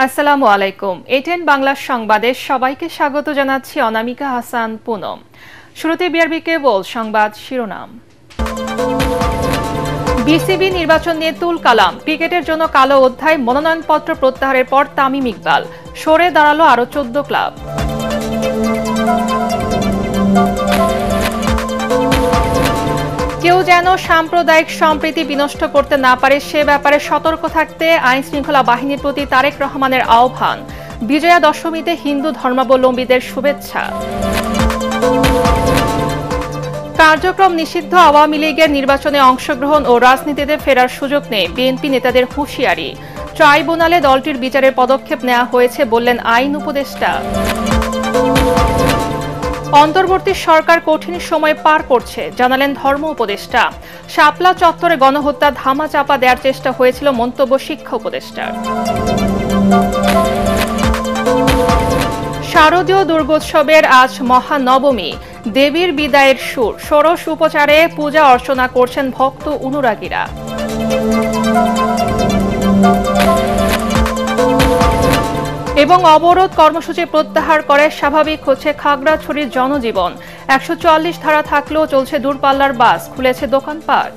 আসসালামু আলাইকুম। এটিএন বাংলা সংবাদে সবাইকে স্বাগত জানাচ্ছি অনামিকা হাসান পুনম। শুরুতে বিআরবি কেবল সংবাদ শিরোনাম। বিসিবি নির্বাচন নিয়ে তুল কালাম, ক্রিকেটের জন্য কালো অধ্যায়, মনোনয়নপত্র প্রত্যাহারের পর তামিম ইকবাল, সরে দাঁড়ালো আরও 14 ক্লাব। কেউ যেন সাম্প্রদায়িক সম্প্রীতি বিনষ্ট করতে না পারে সে ব্যাপারে সতর্ক থাকতে আইন শৃঙ্খলা বাহিনীর প্রতি তারেক রহমানের আহ্বান। বিজয়া দশমীতে হিন্দু ধর্মাবলম্বীদের শুভেচ্ছা। কার্যক্রম নিষিদ্ধ আওয়ামী লীগের নির্বাচনে অংশগ্রহণ ও রাজনীতিতে ফেরার সুযোগ নেই, বিএনপি নেতাদের হুঁশিয়ারি। ট্রাইব্যুনালে দলটির বিচারের পদক্ষেপ নেওয়া হয়েছে বললেন আইন উপদেষ্টা। অন্তর্বর্তী সরকার কঠিন সময় পার করছে জানালেন ধর্ম উপদেষ্টা। শাপলা চত্বরে গণহত্যা ধামাচাপা দেওয়ার চেষ্টা হয়েছিল, মন্তব্য শিক্ষা উপদেষ্টার। শারদীয় দুর্গোৎসবের আজ মহানবমী, দেবীর বিদায়ের সুর, ষোড়শ উপচারে পূজা অর্চনা করছেন ভক্ত অনুরাগীরা। এবং অবরোধ কর্মসূচি প্রত্যাহার করে স্বাভাবিক হচ্ছে খাগড়াছড়ির জনজীবন। 144 ধারা থাকলেও চলছে দূরপাল্লার বাস, খুলেছে দোকানপাট।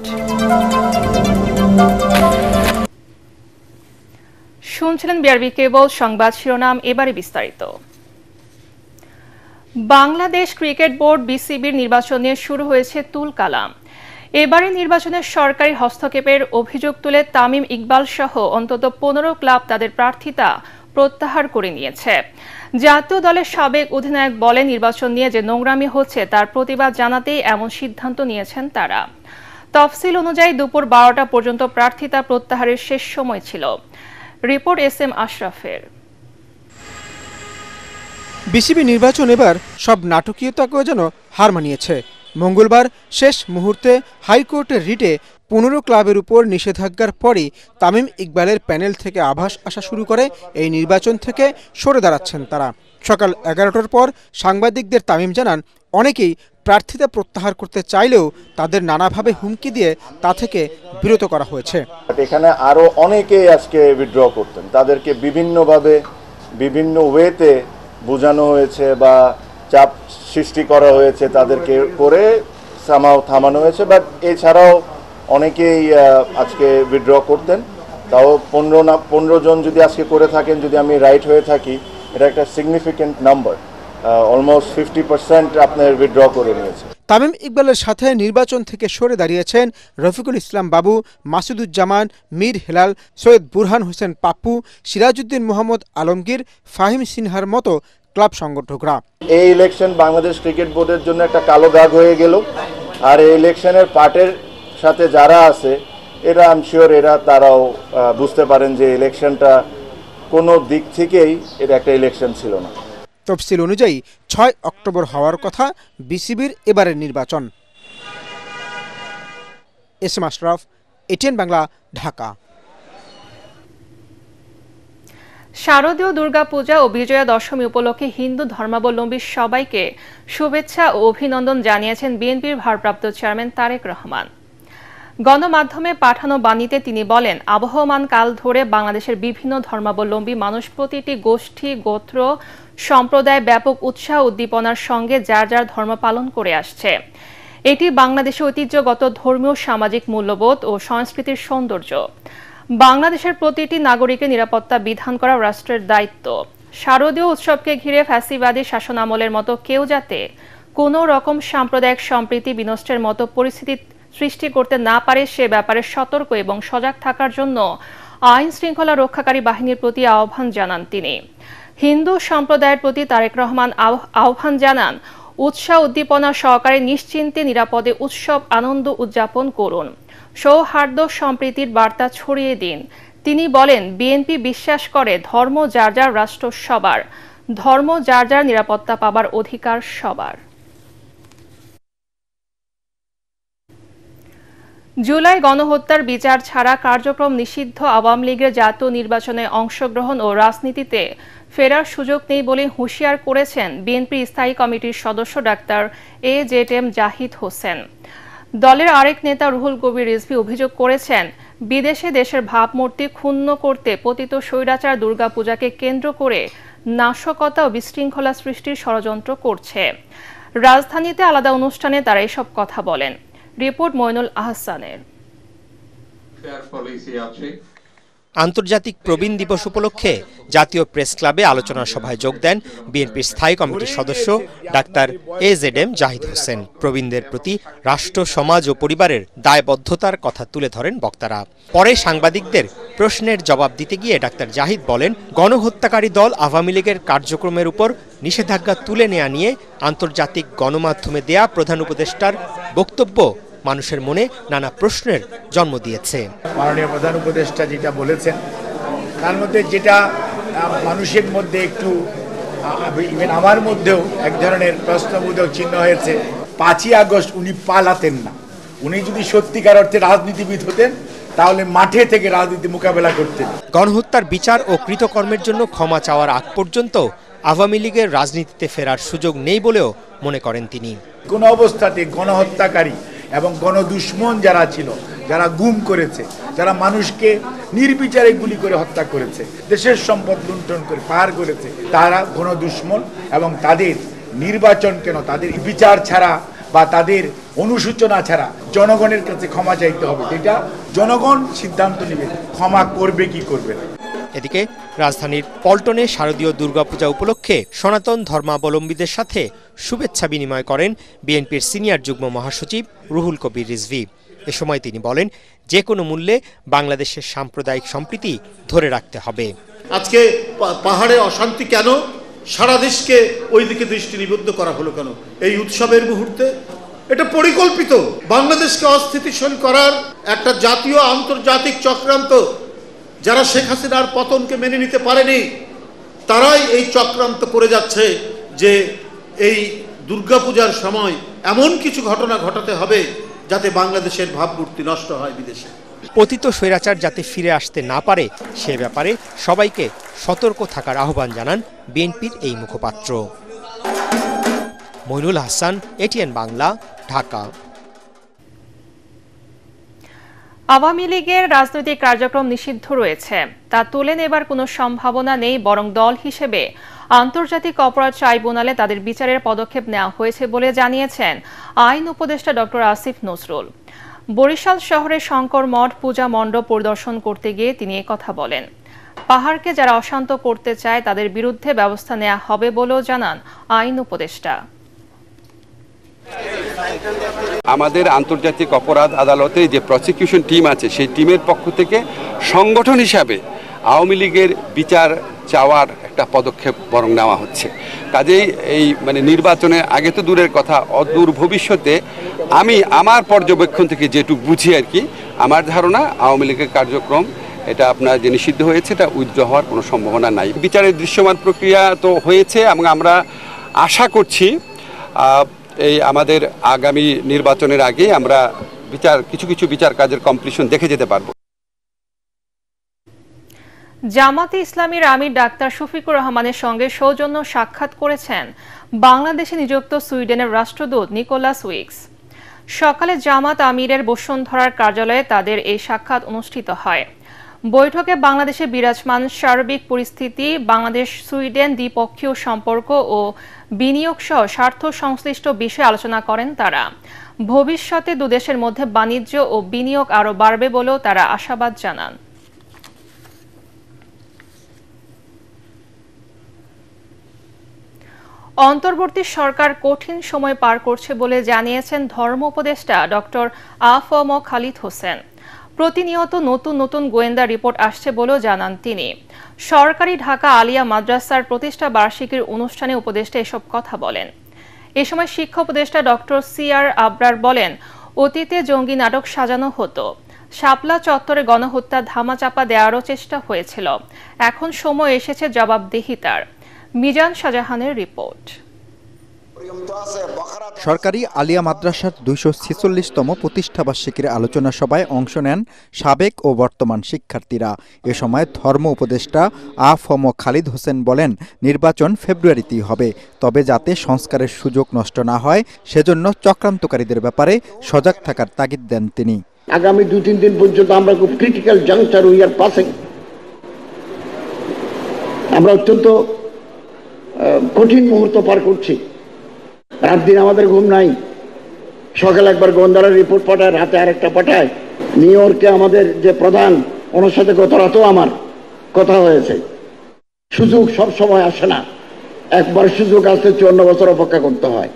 শুনছিলেন বিআরবি কেবল সংবাদ শিরোনাম, এবারে বিস্তারিত। বাংলাদেশ ক্রিকেট বোর্ড বিসিবির নির্বাচন নিয়ে শুরু হয়েছে তুল কালাম। এবারে নির্বাচনের সরকারি হস্তক্ষেপের অভিযোগ তুলে তামিম ইকবাল সহ অন্তত 15 ক্লাব তাদের প্রার্থিতা প্রত্যাহার করে নিয়েছে। জাতীয় দলের সাবেক অধিনায়ক বলে নির্বাচন নিয়ে যে নোংরামি হচ্ছে তার প্রতিবাদ জানাতেই এমন সিদ্ধান্ত নিয়েছেন তারা। তফসিল অনুযায়ী দুপুর 12টা পর্যন্ত প্রার্থিতা প্রত্যাহারের শেষ সময় ছিল। Report SM আশরাফের। বিসিবি নির্বাচন এবার সব নাটকীয়তাকেও যেন হার মানিয়েছে। মঙ্গলবার শেষ মুহূর্তে হাইকোর্টের রিটে 15 ক্লাবের উপর নিষেধাজ্ঞার পরই তামিম ইকবালের প্যানেল থেকে আভাস আসা শুরু করে এই নির্বাচন থেকে সরে দাঁড়াচ্ছেন তারা। সকাল 11টার পর সাংবাদিকদের তামিম জানান, অনেকেই প্রার্থিতা প্রত্যাহার করতে চাইলেও তাদের নানাভাবে হুমকি দিয়ে তা থেকে বিরত করা হয়েছে। এখানে আরও অনেকেই আজকে উইথড্র করতেন, তাদেরকে বিভিন্নভাবে বিভিন্ন ওয়েতে বোঝানো হয়েছে বা চাপ সৃষ্টি করা হয়েছে, তাদেরকে করে থামানো হয়েছে। বাট এছাড়াও অনেকেই আজকে উইথড্র করতেন। তাও 15 জন যদি আজকে করে থাকেন, যদি আমি রাইট হয়ে থাকি, এটা একটা সিগনিফিকেন্ট নাম্বার। অলমোস্ট 50% আপনার উইথড্র করে নিয়েছে। তামিম ইকবালের সাথে নির্বাচন থেকে সরে দাঁড়িয়েছেন রফিকুল ইসলাম বাবু, মাসুদুজ্জামান, মীর হেলাল, সৈয়দ বুরহান হোসেন পাপ্পু, সিরাজউদ্দিন মোহাম্মদ আলমগীর, ফাহিম সিনহার মতো ক্লাব সংগঠকরা। এই ইলেকশন বাংলাদেশ ক্রিকেট বোর্ডের জন্য একটা কালো দাগ হয়ে গেল। আর এই ইলেকশনের পার্টের সাথে যারা আছে এরা আই এম শিওর তারাও বুঝতে পারেন যে ইলেকশনটা কোনো দিক থেকেই এটা একটা ইলেকশন ছিল না। তফসিল অনুযায়ী 6 অক্টোবর হওয়ার কথা বিসিবির এবারের নির্বাচন। SM Ashraf, ATN Bangla, Dhaka. শারদীয় দুর্গাপূজা ও বিজয়া দশমী উপলক্ষে হিন্দু ধর্মাবলম্বী সবাইকে শুভেচ্ছা ও অভিনন্দন জানিয়েছেন বিএনপির ভারপ্রাপ্ত চেয়ারম্যান তারেক রহমান। গণমাধ্যমে পাঠানো বাণীতে তিনি বলেন, আবহমান কাল ধরে বাংলাদেশের বিভিন্ন ধর্মাবলম্বী মানুষ প্রতিটি গোষ্ঠী, গোত্র, সম্প্রদায় ব্যাপক উৎসাহ উদ্দীপনার সঙ্গে যার যার ধর্ম পালন করে আসছে। এটি বাংলাদেশের ঐতিহ্যগত ধর্মীয় সামাজিক মূল্যবোধ ও সংস্কৃতির সৌন্দর্য। বাংলাদেশের প্রতিটি নাগরিকের নিরাপত্তা বিধান করা রাষ্ট্রের দায়িত্ব। শারদীয় উৎসবকে ঘিরে ফ্যাসিবাদী শাসনামলের মতো কেউ যাতে কোনো রকম সাম্প্রদায়িক সম্প্রীতি বিনষ্টের মতো পরিস্থিতি সৃষ্টি করতে না পারে সে ব্যাপারে সতর্ক এবং সজাগ থাকার জন্য আইন শৃঙ্খলা রক্ষাকারী বাহিনীর প্রতি আহ্বান জানান তিনি। হিন্দু সম্প্রদায়ের প্রতি তারেক রহমান আহ্বান জানান, উৎসাহ উদ্দীপনা সহকারে নিশ্চিন্তে নিরাপদে উৎসব আনন্দ উদযাপন করুন, সৌহার্দ্য সম্প্রীতির বার্তা ছড়িয়ে দিন। তিনি বলেন, বিএনপি বিশ্বাস করে ধর্ম যার যার, রাষ্ট্র সবার, ধর্ম যার যার, নিরাপত্তা পাবার অধিকার সবার। জুলাই গণহত্যার বিচার ছাড়া কার্যক্রম নিষিদ্ধ আওয়ামী লীগের জাতীয় নির্বাচনে অংশগ্রহণ ও রাজনীতিতে ফেরার সুযোগ নেই বলে হুঁশিয়ার করেছেন বিএনপি স্থায়ী কমিটির সদস্য ডাক্তার AJM জাহিদ হোসেন। দলের আরেক নেতা রুহুল কবির রিজভী অভিযোগ করেছেন, বিদেশে দেশের ভাবমূর্তি ক্ষুণ্ণ করতে পতিত স্বৈরাচার দুর্গাপূজাকে কেন্দ্র করে নাশকতা ও বিশৃঙ্খলা সৃষ্টির ষড়যন্ত্র করছে। রাজধানীতে আলাদা অনুষ্ঠানে তারা এসব কথা বলেন। রিপোর্ট মইনুল আহসানের। আন্তর্জাতিক প্রবীণ দিবস উপলক্ষে জাতীয় প্রেস ক্লাবে আলোচনা সভায় যোগ দেন বিএনপির স্থায়ী কমিটির সদস্য ডাক্তার AZM জাহিদ হোসেন। প্রবীণদের প্রতি রাষ্ট্র, সমাজ ও পরিবারের দায়বদ্ধতার কথা তুলে ধরেন বক্তারা। পরে সাংবাদিকদের প্রশ্নের জবাব দিতে গিয়ে ডাক্তার জাহিদ বলেন, গণহত্যাকারী দল আওয়ামী লীগের কার্যক্রমের উপর নিষেধাজ্ঞা তুলে নেওয়া নিয়ে আন্তর্জাতিক গণমাধ্যমে দেয়া প্রধান উপদেষ্টার বক্তব্য মানুষের মনে নানা প্রশ্নের জন্ম দিয়েছে। মাননীয় প্রধান উপদেষ্টা যেটা বলেছেন তার মধ্যে যেটা মানুষের মধ্যে একটু ইভেন আমার মধ্যেও এক ধরনের প্রশ্নবোধক চিহ্ন হয়েছে। 5ই আগস্ট উনি পালাতেন না। উনি যদি সত্যিকার অর্থে রাজনীতিবিদ হতেন তাহলে মাঠে থেকে রাজনীতি মোকাবেলা করতেন। গণহত্যার বিচার ও কৃতকর্মের জন্য ক্ষমা চাওয়ার আগ পর্যন্ত আওয়ামী লীগের রাজনীতিতে ফেরার সুযোগ নেই বলেও মনে করেন তিনি। কোন অবস্থাতে গণহত্যাকারী এবং গণদুশ্মন যারা ছিল, যারা গুম করেছে, যারা মানুষকে নির্বিচারে গুলি করে হত্যা করেছে, দেশের সম্পদ লুণ্ঠন করে পাহাড় করেছে, তারা গণদুশ্মন এবং তাদের নির্বাচন কেন, তাদের বিচার ছাড়া বা তাদের অনুসূচনা ছাড়া জনগণের কাছে ক্ষমা চাইতে হবে। এটা জনগণ সিদ্ধান্ত নেবে ক্ষমা করবে কি করবে না। এদিকে রাজধানীর পল্টনে শারদীয় দুর্গাপূজা উপলক্ষে সনাতন ধর্মাবলম্বীদের সাথে শুভেচ্ছা বিনিময় করেন বিএনপির সিনিয়র যুগ্ম মহাসচিব রুহুল কবির রিজভী। এ সময় তিনি বলেন, যে কোনো মূল্যে বাংলাদেশের সাম্প্রদায়িক সম্প্রীতি ধরে রাখতে হবে। আজকে পাহাড়ে অশান্তি কেন, সারা দেশকে ওই দিকে দৃষ্টি নিবদ্ধ করা হলো কেন এই উৎসবের মুহূর্তে? এটা পরিকল্পিত। বাংলাদেশকে অস্থিতিশীল করার একটা জাতীয় আন্তর্জাতিক চক্রান্ত। যারা শেখ হাসিনার পতনকে মেনে নিতে পারেনি তারাই এই চক্রান্ত করে যাচ্ছে যে এই দুর্গাপূজার সময় এমন কিছু ঘটনা ঘটাতে হবে যাতে বাংলাদেশের ভাবমূর্তি নষ্ট হয় বিদেশে। পতিত স্বৈরাচার যাতে ফিরে আসতে না পারে সে ব্যাপারে সবাইকে সতর্ক থাকার আহ্বান জানান বিএনপির এই মুখপাত্র। মইনুল আহসান, ATN বাংলা, ঢাকা। আওয়ামী লীগের রাজনৈতিক কার্যক্রম নিষিদ্ধ রয়েছে, তা তুলে নেবার কোনো সম্ভাবনা নেই, বরং দল হিসেবে আন্তর্জাতিক অপরাধ ট্রাইব্যুনালে তাদের বিচারের পদক্ষেপ নেওয়া হয়েছে বলে জানিয়েছেন আইন উপদেষ্টা ডক্টর আসিফ নজরুল। বরিশাল শহরের শঙ্কর মঠ পূজা মণ্ডপ পরিদর্শন করতে গিয়ে তিনি কথা বলেন। পাহাড়কে যারা অশান্ত করতে চায় তাদের বিরুদ্ধে ব্যবস্থা নেওয়া হবে বলেও জানান আইন উপদেষ্টা। আমাদের আন্তর্জাতিক অপরাধ আদালতে যে প্রসিকিউশন টিম আছে সেই টিমের পক্ষ থেকে সংগঠন হিসাবে আওয়ামী লীগের বিচার চাওয়ার একটা পদক্ষেপ বরং নেওয়া হচ্ছে। কাজেই এই নির্বাচনের আগে তো দূরের কথা, অদূর ভবিষ্যতে আমি আমার পর্যবেক্ষণ থেকে যেটুকু বুঝি আর কি, আমার ধারণা আওয়ামী লীগের কার্যক্রম এটা আপনার যে নিষিদ্ধ হয়েছে এটা উইথড্র হওয়ার কোনো সম্ভাবনা নাই। বিচারের দৃশ্যমান প্রক্রিয়া তো হয়েছে এবং আমরা আশা করছি এই আমাদের আগামী নির্বাচনের আগে আমরা কিছু বিচার কাজের কমপ্লিশন দেখে যেতে পারবো। জামাতে ইসলামীর আমির ডাক্তার শফিকুর রহমানের সঙ্গে সৌজন্য সাক্ষাৎ করেছেন বাংলাদেশে নিযুক্ত সুইডেনের রাষ্ট্রদূত নিকোলাস উইক্স। সকালে জামাত আমিরের বসুন্ধরার কার্যালয়ে তাদের এই সাক্ষাৎ অনুষ্ঠিত হয়। বৈঠকে বাংলাদেশে বিরাজমান সার্বিক পরিস্থিতি, বাংলাদেশ সুইডেন দ্বিপক্ষীয় সম্পর্ক ও বিনিয়োগ সহ স্বার্থ সংশ্লিষ্ট বিষয়ে আলোচনা করেন তারা। ভবিষ্যতে দুদেশের মধ্যে বাণিজ্য ও বিনিয়োগ আরও বাড়বে বলেও তারা আশাবাদ জানান। অন্তর্বর্তী সরকার কঠিন সময় পার করছে বলে জানিয়েছেন ধর্ম উপদেষ্টা ডক্টর আ.ফ.ম. খালিদ হোসেন। প্রতিনিয়ত নতুন নতুন গোয়েন্দা রিপোর্ট আসছে বলেও জানান তিনি। সরকারি ঢাকা আলিয়া মাদ্রাসার প্রতিষ্ঠা বার্ষিকীর অনুষ্ঠানে উপদেষ্টা এসব কথা বলেন। এ সময় শিক্ষা উপদেষ্টা ডক্টর CR আবরার বলেন, অতীতে জঙ্গি নাটক সাজানো হতো, শাপলা চত্বরে গণহত্যা ধামাচাপা দেওয়ারও চেষ্টা হয়েছিল, এখন সময় এসেছে জবাবদিহিতার। মিজান শাহজাহানের রিপোর্ট। সরকারি আলিয়া মাদ্রাসার ২৪৬তম প্রতিষ্ঠাবার্ষিকীর আলোচনা সভায় অংশ নেন সাবেক ও বর্তমান শিক্ষার্থীরা। এ সময় ধর্ম উপদেষ্টা আ.ফ.ম. খালিদ হোসেন বলেন, নির্বাচন ফেব্রুয়ারিতেই হবে, তবে যাতে সংস্কারের সুযোগ নষ্ট না হয় সেজন্য চক্রান্তকারীদের ব্যাপারে সজাগ থাকার তাগিদ দেন তিনি। আগামী ২-৩ দিন পর্যন্ত আমরা খুব critical juncture we are passing. আমরা অত্যন্ত কঠিন মুহূর্ত পার করছি। রাত দিন আমাদের ঘুম নাই। সকালে একবার গোয়েন্দারা রিপোর্ট পাঠায়, রাতে আরেকটা পাঠায়। নিউ ইয়র্কে আমাদের যে প্রধান, ওনার সাথে গত রাতেও আমার কথা হয়েছে। সুযোগ সব সময় আসে না, একবার সুযোগ আসতে 54 বছর অপেক্ষা করতে হয়।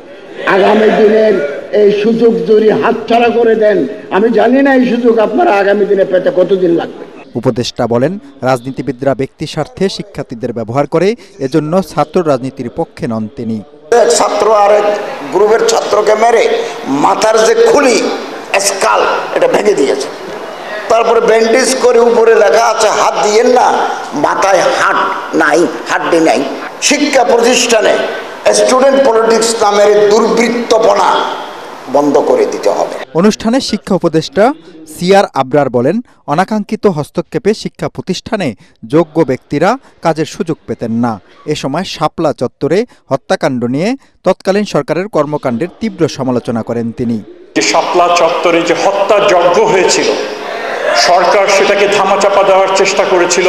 আগামী দিনের এই সুযোগ যদি হাতছাড়া করে দেন, আমি জানি না এই সুযোগ আপনারা আগামী দিনে পেতে কতদিন লাগবে। উপদেষ্টা বলেন, রাজনীতিবিদরা ব্যক্তি স্বার্থে শিক্ষার্থীদের ব্যবহার করে, এজন্য ছাত্র রাজনীতির পক্ষে নন তিনি। এক ছাত্র আরেক গ্রুপের ছাত্রকে মেরে মাথার যে খুলি স্কাল এটা ভেঙে দিয়েছে, তারপরে ব্যান্ডেজ করে উপরে লেখা আছে হাত দিয়েন না, মাথায় হাট নাই, হাড্ডি নাই। শিক্ষা প্রতিষ্ঠানে স্টুডেন্ট পলিটিক্স নামের দুর্বৃত্তপনা বন্ধ করে দিতে হবে। অনুষ্ঠানে শিক্ষা উপদেষ্টা সিআর আবরার বলেন, অনাকাঙ্ক্ষিত হস্তক্ষেপে শিক্ষা প্রতিষ্ঠানে যোগ্য ব্যক্তিরা কাজের সুযোগ পেতেন না। এ সময় শাপলা চত্বরে হত্যাকাণ্ড নিয়ে তৎকালীন সরকারের কর্মকাণ্ডের তীব্র সমালোচনা করেন তিনি। শাপলা চত্বরে যে হত্যাযজ্ঞ হয়েছিল, সরকার সেটাকে ধামাচাপা দেওয়ার চেষ্টা করেছিল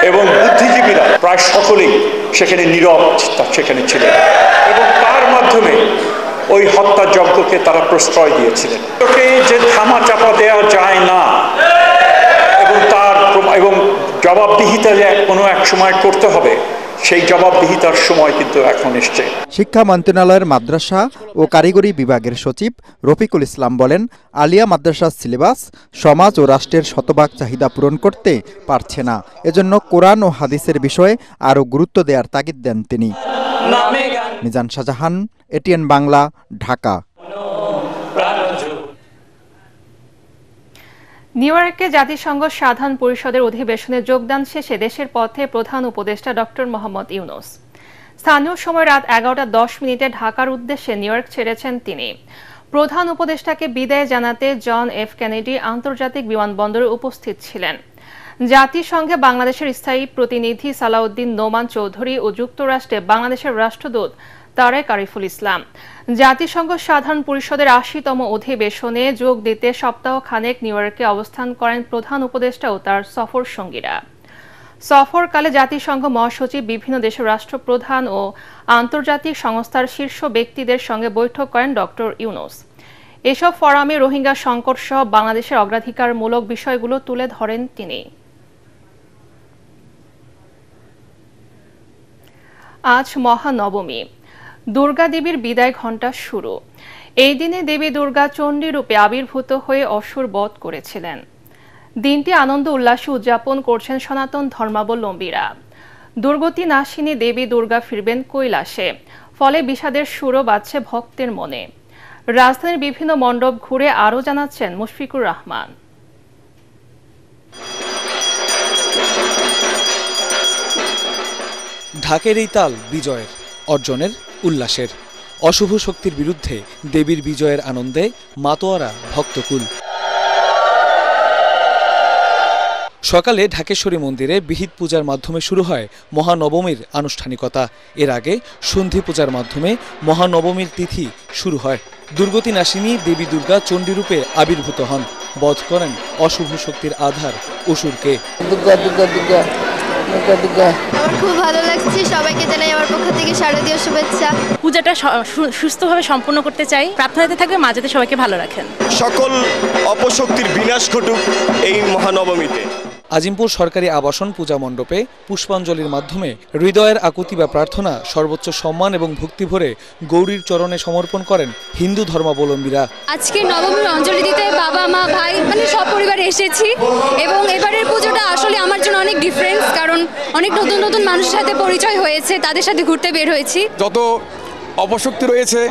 এবং বুদ্ধিজীবীরা প্রায় সকলেই সেখানে নীরব সেখানে ছিলেন এবং তার মাধ্যমে ওই হত্যাযজ্ঞকে তারা প্রশ্রয় দিয়েছিলেন। ওকে যে ধামাচাপা দেওয়া যায় না এবং জবাবদিহিতা যে কোনো এক সময় করতে হবে, সেই জবাবদিহিতার সময় কিন্তু এখন এসছে। শিক্ষা মন্ত্রণালয়ের মাদ্রাসা ও কারিগরি বিভাগের সচিব রফিকুল ইসলাম বলেন, আলিয়া মাদ্রাসার সিলেবাস সমাজ ও রাষ্ট্রের শতভাগ চাহিদা পূরণ করতে পারছে না, এজন্য কোরআন ও হাদিসের বিষয়ে আরও গুরুত্ব দেওয়ার তাগিদ দেন তিনি। মিজান শাহজাহান, এটিএন বাংলা, ঢাকা। নিউ ইয়র্কে জাতিসংঘ সাধারণ পরিষদের অধিবেশনে যোগদান শেষে দেশের পথে প্রধান উপদেষ্টা ডক্টর মোহাম্মদ ইউনূস। স্থানীয় সময় রাত 11:10 ঢাকার উদ্দেশ্যে নিউ ইয়র্ক ছেড়েছেন তিনি। প্রধান উপদেষ্টাকে বিদায় জানাতে জন এফ কেনেডি আন্তর্জাতিক বিমানবন্দরে উপস্থিত ছিলেন। জাতিসংঘে বাংলাদেশের স্থায়ী প্রতিনিধি সালাউদ্দিন নোমান চৌধুরী ও যুক্তরাষ্ট্রে বাংলাদেশের রাষ্ট্রদূত তারেক আরিফুল ইসলাম। জাতিসংঘ সাধারণ পরিষদের 80তম অধিবেশনে যোগ দিতে সপ্তাহখানেক নিউ ইয়র্কে অবস্থান করেন প্রধান উপদেষ্টা ও তার সফর সঙ্গীরা। সফরকালে জাতিসংঘ মহাসচিব, বিভিন্ন দেশের রাষ্ট্রপ্রধান ও আন্তর্জাতিক সংস্থার শীর্ষ ব্যক্তিদের সঙ্গে বৈঠক করেন ডক্টর ইউনূস। এসব ফোরামে রোহিঙ্গা সংকট সহ বাংলাদেশের অগ্রাধিকারমূলক বিষয়গুলো তুলে ধরেন তিনি। আজ মহানবমী, দুর্গা দেবীর বিদায় ঘণ্টা শুরু। এই দিনে দেবী দুর্গা চণ্ডী রূপে আবির্ভূত হয়ে অসুর বধ করেছিলেন। দিনটি আনন্দ উল্লাসে উদযাপন করছেন সনাতন ধর্মাবলম্বীরা। দুর্গতি নাশিনী দেবী দুর্গা ফিরবেন কৈলাসে, ফলে বিষাদের সুরও বাজছে ভক্তের মনে। রাজধানীর বিভিন্ন মণ্ডপ ঘুরে আরও জানাচ্ছেন মুশফিকুর রহমান। ঢাকের এই তাল বিজয়ের, অর্জনের, উল্লাসের। অশুভ শক্তির বিরুদ্ধে দেবীর বিজয়ের আনন্দে মাতোয়ারা ভক্তকুল। সকালে ঢাকেশ্বরী মন্দিরে বিহিত পূজার মাধ্যমে শুরু হয় মহানবমীর আনুষ্ঠানিকতা। এর আগে সন্ধি পূজার মাধ্যমে মহানবমীর তিথি শুরু হয়। দুর্গতি নাশিনী দেবী দুর্গা চণ্ডীরূপে আবির্ভূত হন, বধ করেন অশুভ শক্তির আধার অসুরকে। আমার খুব ভালো লাগছে, সবাইকে জানাই আমার পক্ষ থেকে শারদীয় শুভেচ্ছা। পূজাটা সুস্থভাবে সম্পন্ন করতে চাই, প্রার্থনাতে থাকবে মা যাতে সবাইকে ভালো রাখেন। সকল অপশক্তির বিনাশ ঘটুক এই মহানবমীতে। আজিমপুর সরকারি আবাসন পূজা মণ্ডপে পুষ্পাঞ্জলির মাধ্যমে হৃদয়ের আকুতি বা প্রার্থনা সর্বোচ্চ সম্মান এবং ভক্তি ভরে গৌরীর চরণে সমর্পণ করেন হিন্দু ধর্মাবলম্বীরা। আজকে নবমীর অঞ্জলি দিতে বাবা মা ভাই সব পরিবারে এসেছি এবং এবারের পুজোটা আসলে আমার জন্য অনেক ডিফারেন্স, কারণ অনেক নতুন নতুন মানুষের সাথে পরিচয় হয়েছে, তাদের সাথে ঘুরতে বের হয়েছি। যত অপশক্তি রয়েছে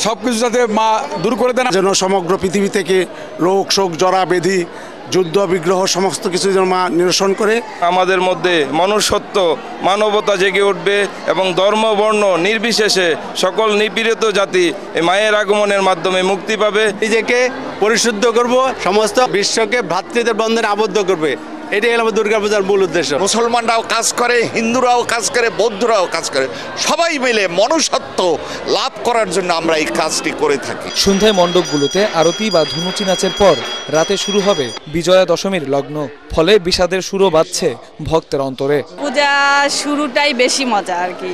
সবকিছু যাতে মা দূর করে দেন, যেন সমগ্র পৃথিবী থেকে রোগ শোক জরা ব্যাধি যুদ্ধ বিগ্রহ সমস্ত কিছু যেন মা নিরসন করে। আমাদের মধ্যে মনুষ্যত্ব মানবতা জেগে উঠবে এবং ধর্ম বর্ণ নির্বিশেষে সকল নিপীড়িত জাতি এই মায়ের আগমনের মাধ্যমে মুক্তি পাবে। নিজেকে পরিশুদ্ধ করব, সমস্ত বিশ্বকে ভ্রাতৃত্বের বন্ধনে আবদ্ধ করবে, এটাই হলো দুর্গাপূজার মূল উদ্দেশ্য। মুসলমানরাও কাজ করে, হিন্দুরাও কাজ করে, বৌদ্ধরাও কাজ করে, সবাই মিলে মনুষ্যত্ব লাভ করার জন্য আমরা এই কাজটি করে থাকি। সন্ধ্যায় মণ্ডপগুলোতে আরতি বা ধুনুচি নাচের পর রাতে শুরু হবে বিজয়া দশমীর লগ্ন, ফলে বিষাদের সুরও বাজছে ভক্তের অন্তরে। পূজা শুরুটাই বেশি মজা আর কি,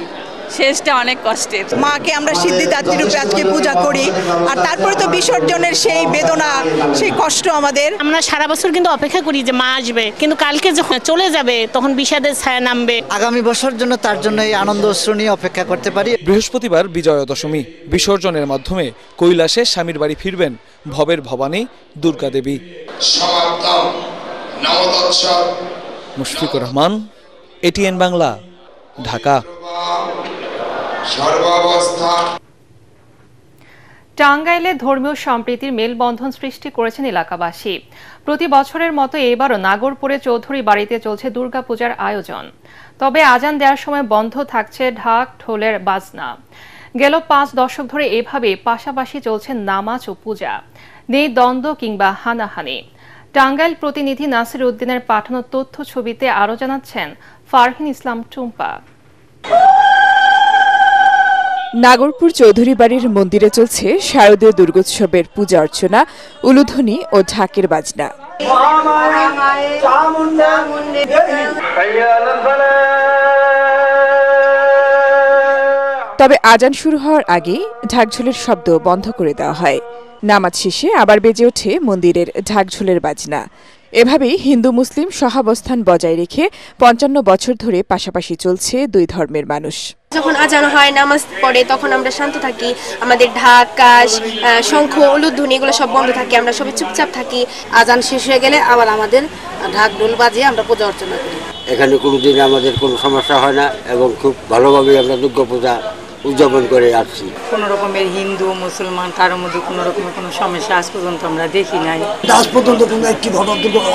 শেষটা অনেক কষ্টের। মাকে আমরা সিদ্ধিদাত্রী রূপে আজকে পূজা করি, আর তারপরে তো বিসর্জনের সেই বেদনা, সেই কষ্ট আমাদের। আমরা সারা বছর কিন্তু অপেক্ষা করি যে মা আসবে, কিন্তু কালকে যখন চলে যাবে তখন বিষাদের ছায়া নামবে। আগামী বছর জন্য তার জন্য এই আনন্দ অশ্রু নিয়ে অপেক্ষা করতে পারি। বৃহস্পতিবার বিজয়া দশমী, বিসর্জনের মাধ্যমে কৈলাসে স্বামীর বাড়ি ফিরবেন ভবের ভবানী দুর্গা দেবী। মুশফিকুর রহমান, এটিএন বাংলা, ঢাকা। টাঙ্গাইলে ধর্মীয় সম্প্রীতির মেলবন্ধন সৃষ্টি করেছেন এলাকাবাসী। প্রতি বছরের মতো এবারও নাগরপুরে চৌধুরী বাড়িতে চলছে দুর্গাপূজার আয়োজন। তবে আজান দেওয়ার সময় বন্ধ থাকছে ঢাক ঢোলের বাজনা। গেল 5 দশক ধরে এভাবে পাশাপাশি চলছে নামাজ ও পূজা, নেই দ্বন্দ্ব কিংবা হানাহানি। টাঙ্গাইল প্রতিনিধি নাসির উদ্দিনের পাঠানো তথ্য ছবিতে আরও জানাচ্ছেন ফারহিন ইসলাম টুম্পা। নাগরপুর চৌধুরী বাড়ির মন্দিরে চলছে শারদীয় দুর্গোৎসবের পূজা অর্চনা, উলুধ্বনি ও ঢাকের বাজনা। তবে আজান শুরু হওয়ার আগেই ঢাকঝোলের শব্দ বন্ধ করে দেওয়া হয়। নামাজ শেষে আবার বেজে ওঠে মন্দিরের ঢাকঝোলের বাজনা। এভাবেই হিন্দু মুসলিম সহাবস্থান বজায় রেখে 55 বছর ধরে পাশাপাশি চলছে দুই ধর্মের মানুষ। যখন আজান হয়, নামাজ পড়ে, তখন আমরা শান্ত থাকি। আমাদের ঢাক, কাশ, শঙ্খ, উলুধ্বনি এগুলো সব বন্ধ থাকে, আমরা সবাই চুপচাপ থাকি। আজান শেষ হয়ে গেলে আবার আমাদের ঢাক ঢোল বাজিয়ে আমরা পূজা অর্চনা করি। এখানে কোনোদিন আমাদের কোনো সমস্যা হয় না এবং খুব ভালোভাবে আমরা দুর্গাপূজা উদযাপন করে আসছি। কোনো রকমের হিন্দু মুসলমান কারোর মধ্যে কোনো রকমের কোনো সমস্যা আজ পর্যন্ত আমরা দেখি নাই। আজ পর্যন্ত কোনো একটি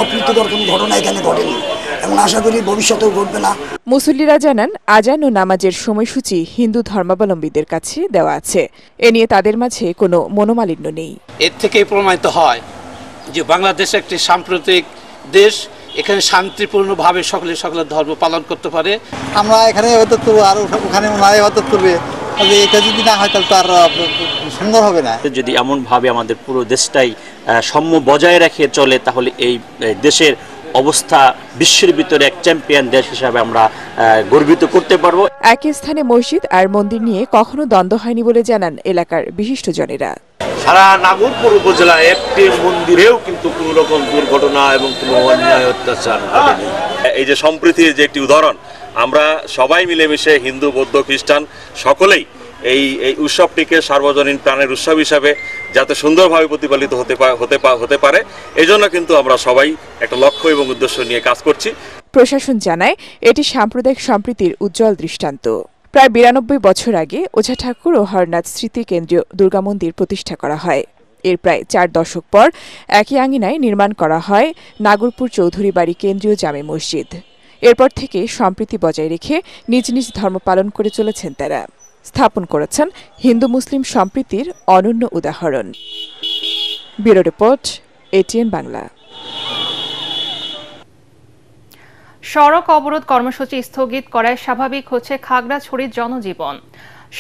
অপ্রীতিকর কোনো ঘটনা এখানে ঘটেনি এবং আশা করি ভবিষ্যতেও ঘটবে না। মুসল্লিরা জানান, আজান ও নামাজের সময়সূচি হিন্দু ধর্মাবলম্বীদের কাছে দেওয়া আছে। এ নিয়ে তাদের মাঝে কোনো মনোমালিন্য নেই। এর থেকেই প্রমাণিত হয় যে বাংলাদেশ একটি সাম্প্রতিক দেশ, এখানে শান্তিপূর্ণভাবে সকলের ধর্ম পালন করতে পারে। আমরা এখানে হয়তো তুলব আর ওখানে ওনারাই হয়তো তুলবে, তবে এটা যদি না হয় তাহলে তো আর সুন্দর হবে না। যদি এমনভাবে আমাদের পুরো দেশটাই সাম্য বজায় রেখে চলে, তাহলে এই দেশের অবস্থা বিশ্বের ভিতরে এক চ্যাম্পিয়ন দেশ হিসাবে আমরা গর্বিত করতে পারবো। একই স্থানে মসজিদ আর মন্দির নিয়ে কখনো দ্বন্দ্ব হয়নি বলে জানান এলাকার বিশিষ্টজনেরা। সারা নাগরপুর উপজেলায় একটি মন্দিরেও কিন্তু কোনো রকম দুর্ঘটনা এবং কোনো অন্যায় অত্যাচার ঘটেনি। এই যে সম্প্রীতির যে একটি উদাহরণ, আমরা সবাই মিলেমিশে হিন্দু বৌদ্ধ খ্রিস্টান সকলেই এই উৎসবটিকে সার্বজনীন প্রাণের উৎসব হিসাবে যাতে সুন্দরভাবে প্রতিপালিত হতে পারে, এজন্য কিন্তু আমরা সবাই একটা লক্ষ্য এবং উদ্দেশ্য নিয়ে কাজ করছি। প্রশাসন জানায় এটি সাম্প্রদায়িক সম্প্রীতির উজ্জ্বল দৃষ্টান্ত। প্রায় 92 বছর আগে ওঝা ঠাকুর ও হরনাথ স্মৃতি কেন্দ্রীয় দুর্গা মন্দির প্রতিষ্ঠা করা হয়। এর প্রায় 4 দশক পর একই আঙিনায় নির্মাণ করা হয় নাগরপুর চৌধুরী বাড়ি কেন্দ্রীয় জামে মসজিদ। এরপর থেকে সম্প্রীতি বজায় রেখে নিজ নিজ ধর্ম পালন করে চলেছেন তারা। স্থাপন করেছেন হিন্দু মুসলিম সম্প্রীতির অনন্য উদাহরণ। Bureau report, ATN Bangla. সড়ক অবরোধ কর্মসূচি স্থগিত করায় স্বাভাবিক হচ্ছে খাগড়াছড়ির জনজীবন।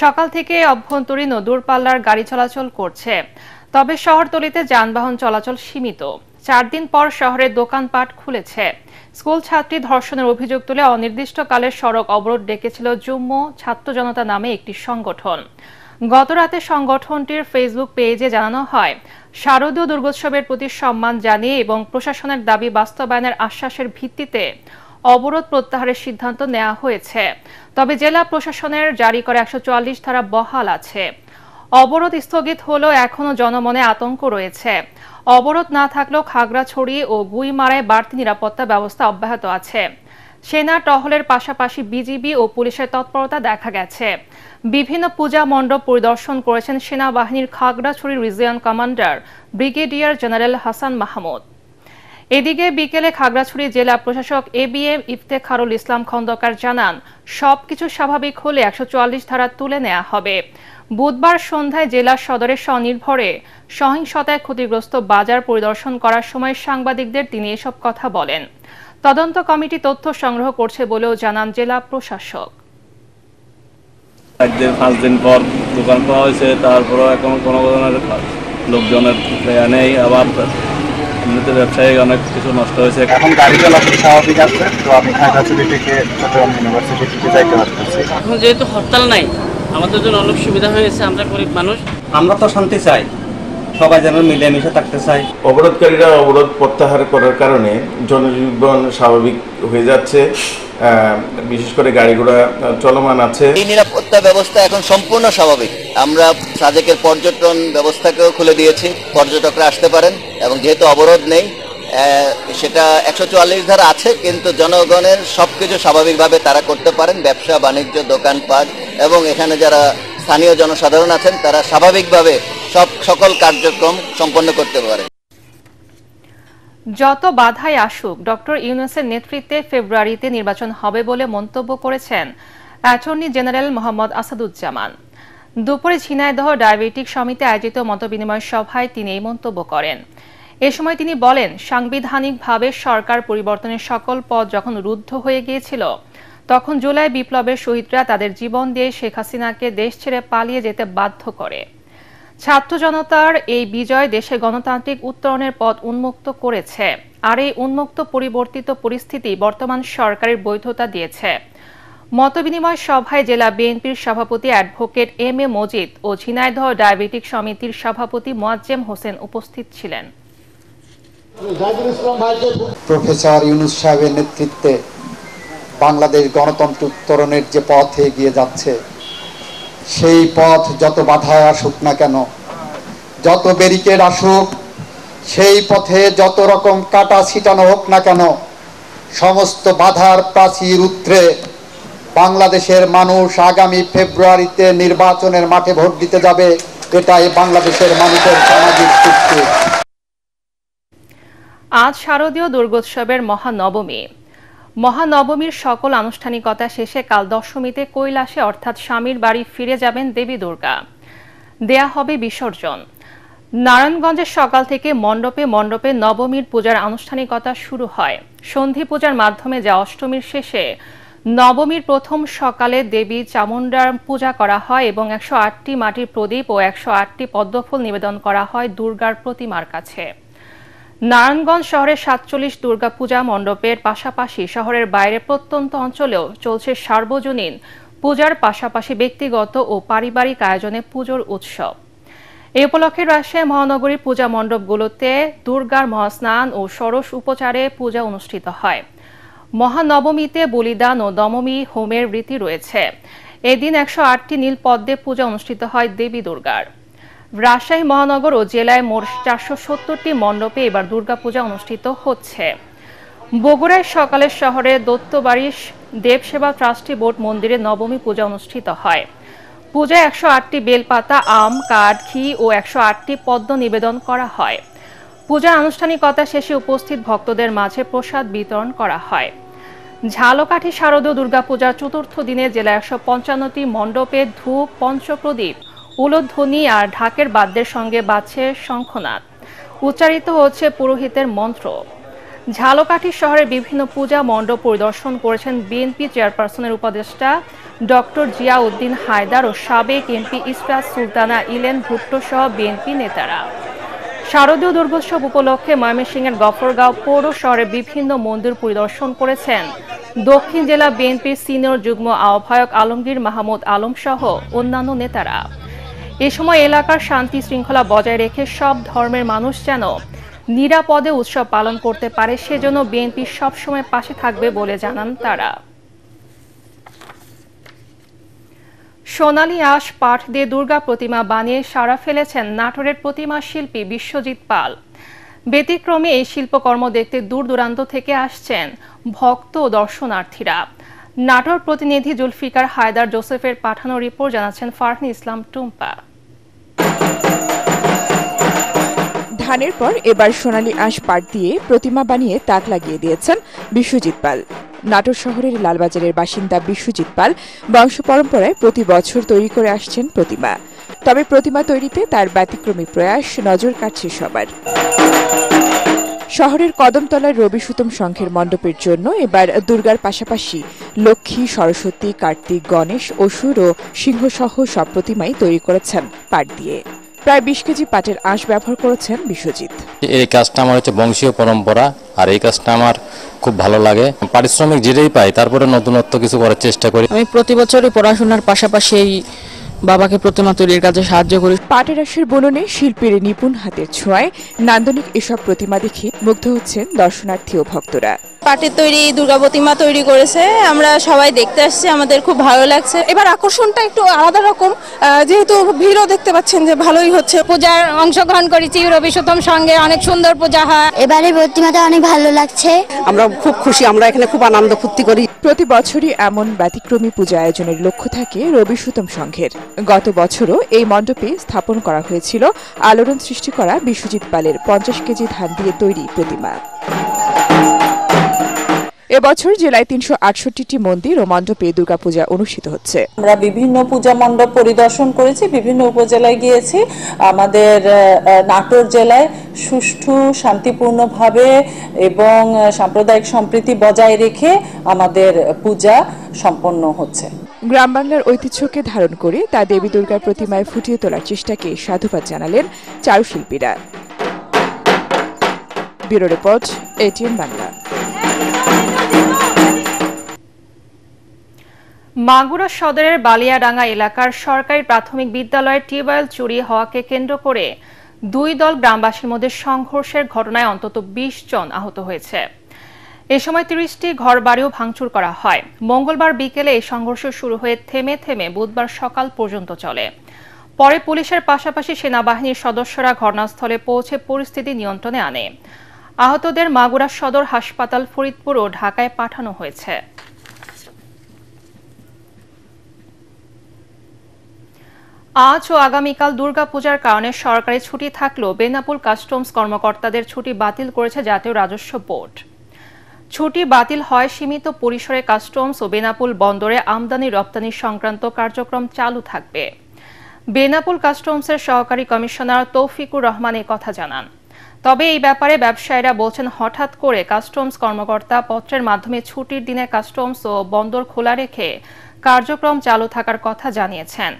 সকাল থেকে অভ্যন্তরীণ ও দূরপাল্লার গাড়ি চলাচল করছে, তবে শহরতলিতে যানবাহন চলাচল সীমিত। 4 দিন পর শহরের দোকানপাট খুলেছে। স্কুল ছাত্রী ধর্ষণের অভিযোগ তুলে অনির্দিষ্টকালের সড়ক অবরোধ ডেকেছিল যুগ্ম ছাত্র জনতা নামে একটি সংগঠন। গতরাতে সংগঠনটির ফেসবুক পেজে জানানো হয়, শারদীয় দুর্গোৎসবের প্রতি সম্মান জানিয়ে এবং প্রশাসনের দাবি বাস্তবায়নের আশ্বাসের ভিত্তিতে অবরোধ প্রত্যাহারের সিদ্ধান্ত নেওয়া হয়েছে। তবে জেলা প্রশাসনের জারি করা 144 ধারা বহাল আছে। অবরোধ স্থগিত হলেও এখনও জনমনে আতঙ্ক রয়েছে। অবরোধ না থাকলেও খাগড়াছড়ি ও গুইমারায় বাড়তি নিরাপত্তা ব্যবস্থা অব্যাহত আছে। সেনা টহলের পাশাপাশি বিজিবি ও পুলিশের তৎপরতা দেখা গেছে। বিভিন্ন পূজা মণ্ডপ পরিদর্শন করেছেন সেনাবাহিনীর Khagrachari region commander brigadier general Hasan Mahmud. এদিকে বিকেলে খাগড়াছড়ি জেলা প্রশাসক ABM ইফতেখারুল ইসলাম খন্দকার জানান, সবকিছু স্বাভাবিক হলে 144 ধারা তুলে নেওয়া হবে। বুধবার সন্ধ্যায় জেলা সদরের স্বনির্ভরে সহিংসতায় ক্ষতিগ্রস্ত বাজার পরিদর্শন করার সময় সাংবাদিকদের তিনি এসব কথা বলেন। তদন্ত কমিটি তথ্য সংগ্রহ করছে বলেও জানান জেলা প্রশাসক। 5 দিন পর দোকান পাওয়া হয়েছে, তারপরেও এখন কোনো ধরনের লোকজনের নেই। আবার এমনিতে ব্যবসায়ী অনেক কিছু নষ্ট হয়েছে। এখন গাড়ি চলাচল স্বাভাবিক আছে, তো আমি খাগড়াছড়ি থেকে চট্টগ্রাম ইউনিভার্সিটি থেকে যাইতে পারতেছি। এখন যেহেতু হরতাল নাই, আমাদের জন্য অনেক সুবিধা হয়েছে। আমরা গরিব মানুষ, আমরা তো শান্তি চাই, সবাই যেন মিলেমিশে থাকতে চাই। অবরোধকারীরা অবরোধ প্রত্যাহার করার কারণে জনজীবন স্বাভাবিক হয়ে যাচ্ছে, বিশেষ করে গাড়ি ঘোড়া চলমান আছে। এই নিরাপত্তা ব্যবস্থা এখন সম্পূর্ণ স্বাভাবিক। আমরা সাজেকের পর্যটন ব্যবস্থাকেও খুলে দিয়েছি, পর্যটকরা আসতে পারেন, এবং যেহেতু অবরোধ নেই, সেটা 144 ধারা আছে, কিন্তু জনগণের সবকিছু স্বাভাবিকভাবে তারা করতে পারেন। ব্যবসা বাণিজ্য, দোকানপাট এবং এখানে যারা স্থানীয় জনসাধারণ আছেন তারা স্বাভাবিকভাবে সকল কার্যক্রম সম্পন্ন করতে পারে। যত বাধাই আসুক, ডক্টর ইউনূসের নেতৃত্বে ফেব্রুয়ারিতে নির্বাচন হবে বলে মন্তব্য করেছেন অ্যাটর্নি জেনারেল মোহাম্মদ আসাদুজ্জামান। দুপুরে ঝিনাইদহ ডায়াবেটিক সমিতি আয়োজিত মতবিনিময় সভায় তিনি এই মন্তব্য করেন। এ সময় তিনি বলেন, সাংবিধানিকভাবে সরকার পরিবর্তনের সকল পথ যখন রুদ্ধ হয়ে গিয়েছিল, তখন জুলাই বিপ্লবের শহীদরা তাদের জীবন দিয়ে শেখ হাসিনাকে দেশ ছেড়ে পালিয়ে যেতে বাধ্য করে। ছাত্র জনতার এই বিজয় দেশে গণতান্ত্রিক উত্তরণের পথ উন্মুক্ত করেছে, আর এই উন্মুক্ত পরিবর্তিত পরিস্থিতি বর্তমান সরকারের বৈধতা দিয়েছে। মতবিনিময় সভায় জেলা বিএনপির সভাপতি অ্যাডভোকেট MA মজিদ ও ঝিনাইদহ ডায়াবেটিক সমিতির সভাপতি মোয়াজ্জেম হোসেন উপস্থিত ছিলেন। প্রফেসর ইউনূস সাহেবের নেতৃত্বে বাংলাদেশ গণতন্ত্র উত্তরণের যে পথ এগিয়ে যাচ্ছে, সেই পথ যত বাধায় আসুক না কেন, যত ব্যারিকেড আসুক, সেই পথে যত রকম কাটা ছিটানো হোক না কেন, সমস্ত বাধার প্রাচীর উত্তরে বাংলাদেশের মানুষ আগামী ফেব্রুয়ারিতে নির্বাচনের মাঠে ভোট দিতে যাবে। এটাই বাংলাদেশের মানুষের সামাজিক চুক্তি। আজ শারদীয় দুর্গোৎসবের মহানবমী। মহানবমীর সকল আনুষ্ঠানিকতা শেষে কাল দশমীতে কৈলাসে অর্থাৎ স্বামীর বাড়ি ফিরে যাবেন দেবী দুর্গা। দেয়া হবে বিসর্জন। নারায়ণগঞ্জের সকাল থেকে মণ্ডপে মণ্ডপে নবমীর পূজার আনুষ্ঠানিকতা শুরু হয়। সন্ধি পূজার মাধ্যমে যা অষ্টমীর শেষে নবমীর প্রথম সকালে দেবী চামুণ্ডার পূজা করা হয় এবং 108টি মাটির প্রদীপ ও 108টি পদ্মফুল নিবেদন করা হয় দুর্গার প্রতিমার কাছে। নারায়ণগঞ্জ শহরের 47 দুর্গা পূজা মণ্ডপের পাশাপাশি শহরের বাইরে প্রত্যন্ত অঞ্চলেও চলছে সার্বজনীন পূজার পাশাপাশি ব্যক্তিগত ও পারিবারিক আয়োজনে পুজোর উৎসব। এই উপলক্ষে রাজশাহী মহানগরীর পূজা মণ্ডপগুলোতে দুর্গার মহাস্নান ও ষোড়শ উপচারে পূজা অনুষ্ঠিত হয়। মহানবমীতে বলিদান ও দমমী হোমের রীতি রয়েছে। এদিন 108টি নীল পদ্মে পূজা অনুষ্ঠিত হয় দেবী দুর্গার। রাজশাহী মহানগর ও জেলায় মোট 470টি মণ্ডপে এবার দুর্গাপূজা অনুষ্ঠিত হচ্ছে। বগুড়ায় সকালে শহরে দত্তবাড়ি দেবসেবা ট্রাস্টি বোর্ড মন্দিরে নবমী পূজা অনুষ্ঠিত হয়। পূজায় 108টি বেলপাতা, আম, কাঠ, ঘি ও 108টি পদ্ম নিবেদন করা হয়। পূজার আনুষ্ঠানিকতা শেষে উপস্থিত ভক্তদের মাঝে প্রসাদ বিতরণ করা হয়। ঝালকাঠি শারদীয় দুর্গাপূজার চতুর্থ দিনে জেলায় 155টি মণ্ডপে ধূপ, পঞ্চপ্রদীপ, উলুধ্বনি আর ঢাকের বাদ্যের সঙ্গে বাজছে শঙ্খনাদ। উচ্চারিত হচ্ছে পুরোহিতের মন্ত্র। ঝালকাঠি শহরের বিভিন্ন পূজা মণ্ডপ পরিদর্শন করেছেন বিএনপি চেয়ারপারসনের উপদেষ্টা ডক্টর জিয়াউদ্দিন হায়দার ও সাবেক এমপি ইসরাত সুলতানা ইলেন ভুট্টো সহ বিএনপি নেতারা। শারদীয় দুর্গোৎসব উপলক্ষে ময়মনসিংহের গফরগাঁও পৌর শহরের বিভিন্ন মন্দির পরিদর্শন করেছেন দক্ষিণ জেলা বিএনপির সিনিয়র যুগ্ম আহ্বায়ক আলমগীর মাহমুদ আলম সহ অন্যান্য নেতারা। এ সময় এলাকার শান্তি শৃঙ্খলা বজায় রেখে সব ধর্মের মানুষ যেন নিরাপদে উৎসব পালন করতে পারে, সেজন্য বিএনপি সবসময় পাশে থাকবে বলে জানান তারা। সোনালী আঁশ পাট দিয়ে দুর্গা প্রতিমা বানিয়ে সাড়া ফেলেছেন নাটোরের প্রতিমা শিল্পী বিশ্বজিৎ পাল। ব্যতিক্রমে এই শিল্পকর্ম দেখতে দূর দূরান্ত থেকে আসছেন ভক্ত ও দর্শনার্থীরা। নাটোর প্রতিনিধি জুলফিকার হায়দার জোসেফের পাঠানো রিপোর্ট জানাচ্ছেন ফারহিন ইসলাম টুম্পা। ধানের পর এবার সোনালী আঁশ পাট দিয়ে প্রতিমা বানিয়ে তাক লাগিয়ে দিয়েছেন বিশ্বজিৎ পাল। নাটোর শহরের লালবাজারের বাসিন্দা বিশ্বজিৎ পাল বংশ পরম্পরায় প্রতি বছর তৈরি করে আসছেন প্রতিমা। তবে প্রতিমা তৈরিতে তার ব্যতিক্রমী প্রয়াস নজর কাটছে সবার। শহরের কদমতলার রবি সুতম সংঘের মণ্ডপের জন্য এবার দুর্গার পাশাপাশি লক্ষ্মী, সরস্বতী, কার্তিক, গণেশ, অসুর ও সিংহসহ সব প্রতিমাই তৈরি করেছেন পাট দিয়ে। প্রায় 20 কেজি পাটের আঁশ ব্যবহার করেছেন বিশ্বজিৎ। এই কাজটা আমার হচ্ছে বংশীয় পরম্পরা, আর এই কাজটা আমার খুব ভালো লাগে। পারিশ্রমিক যেটাই পাই তারপরে নতুনত্ব কিছু করার চেষ্টা করি। আমি প্রতি বছরই পড়াশোনার পাশাপাশি বাবাকে প্রতিমা তৈরির কাজে সাহায্য করি। পাটের আঁশের বুননে শিল্পীর নিপুণ হাতের ছোঁয়ায় নান্দনিক এসব প্রতিমা দেখে মুগ্ধ হচ্ছেন দর্শনার্থী ও ভক্তরা। পাটের তৈরি দুর্গা প্রতিমা তৈরি করেছে, আমরা সবাই দেখতে আসছি, আমাদের খুব ভালো লাগছে। এবার আকর্ষণটা একটু আলাদা রকম, যেহেতু ভিড়ও দেখতে পাচ্ছেন যে ভালোই হচ্ছে। পূজার অংশগ্রহণ করেছি রবি সুতম সঙ্গে, অনেক সুন্দর পূজা হয়। এবারে প্রতিমাটা অনেক ভালো লাগছে, আমরা খুব খুশি, আমরা এখানে খুব আনন্দ ফুর্তি করি। প্রতি বছরই এমন ব্যতিক্রমী পূজা আয়োজনের লক্ষ্য থাকে রবি সুতম সংঘের। গত বছরও এই মণ্ডপে স্থাপন করা হয়েছিল আলোড়ন সৃষ্টি করা বিশ্বজিৎ পালের 50 কেজি ধান দিয়ে তৈরি প্রতিমা। এবছর জেলায় 368টি মন্দির ও মণ্ডপে দুর্গাপূজা অনুষ্ঠিত হচ্ছে। আমরা বিভিন্ন পূজা মণ্ডপ পরিদর্শন করেছি, বিভিন্ন উপজেলায় গিয়েছি। আমাদের নাটোর জেলায় সুষ্ঠু, শান্তিপূর্ণভাবে এবং সাম্প্রদায়িক সম্প্রীতি বজায় রেখে আমাদের পূজা সম্পন্ন হচ্ছে। গ্রাম বাংলার ঐতিহ্যকে ধারণ করে তা দেবী দুর্গার প্রতিমায় ফুটিয়ে তোলার চেষ্টাকে সাধুবাদ জানালেন চারুশিল্পীরা। Bureau report, ATN Bangla. Magura সদরের বালিয়াডাঙ্গা এলাকার সরকারি প্রাথমিক বিদ্যালয়ের টিউবওয়েল চুরি হওয়াকে কেন্দ্র করে দুই দল গ্রামবাসীর মধ্যে সংঘর্ষের ঘটনায় অন্তত 20 জন আহত হয়েছে। এ সময় 30টি ঘরবাড়িও ভাঙচুর করা হয়। মঙ্গলবার বিকেলে এই সংঘর্ষ শুরু হয়ে থেমে থেমে বুধবার সকাল পর্যন্ত চলে। পরে পুলিশের পাশাপাশি সেনাবাহিনীর সদস্যরা ঘটনাস্থলে পৌঁছে পরিস্থিতি নিয়ন্ত্রণে আনে। আহতদের মাগুরা সদর হাসপাতাল, ফরিদপুর ও ঢাকায় পাঠানো হয়েছে। আজ ও আগামীকাল দুর্গাপূজার কারণে সরকারি ছুটি থাকলেও বেনাপোল কাস্টমস কর্মকর্তাদের ছুটি বাতিল করেছে জাতীয় রাজস্ব বোর্ড। ছুটি বাতিল হয় সীমিত পরিসরে কাস্টমস ও বেনাপোল বন্দরে আমদানি রপ্তানি সংক্রান্ত কার্যক্রম চালু থাকবে। বেনাপোল কাস্টমসের সহকারী কমিশনার তৌফিকুর রহমান এই কথা জানান। তবে এই ব্যাপারে ব্যবসায়ীরা বলছেন, হঠাৎ করে কাস্টমস কর্মকর্তা পত্রের মাধ্যমে ছুটির দিনে কাস্টমস ও বন্দর খোলা রেখে কার্যক্রম চালু থাকার কথা জানিয়েছেন।